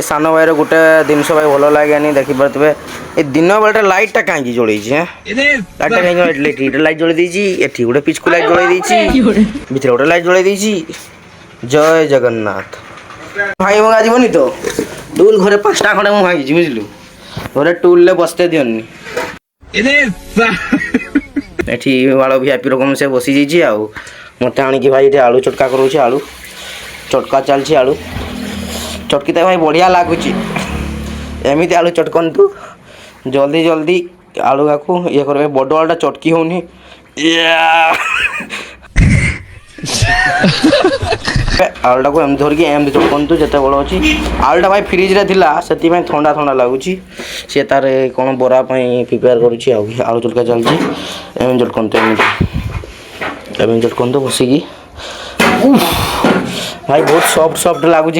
सान भाई गोटे जिनस भाई भल लगे देखी पारे ये दिन बेलटा लाइटा कहीं जोड़ी लाइटा कहीं लाइट जोड़ी देती गोटे पिचकू लाइट जोड़ी भीतर गोटे लाइट जोड़ी जय जगन्नाथ भाई मगा जीवन तो टूल घरे 5टा खंडे मुझे भाई बुझलु घरे टूल बसते दियनी एठी वाला वीआईपी रकम से बसी जाइए आउ मत आणिकी भाई ये आलू चटका करोचे आलू चटका चलती आलू चटकी तो भाई बढ़िया लगुच एमती आलू चटकंतु जल्दी जल्दी आलू को ये कर बड़ आलूटा चटकी होनी आलूटा को एम धरिकी एम चटकंतु जिते बड़ अच्छी आलूटा भाई फ्रिज थिला से ठंडा ठंडा लगुच सी तार कौन बरा प्रिपेयर करुँच आलू चटका चलती एम चटकंतु एम चटकंतु बसिकी भाई बहुत सॉफ्ट सॉफ्ट लगुच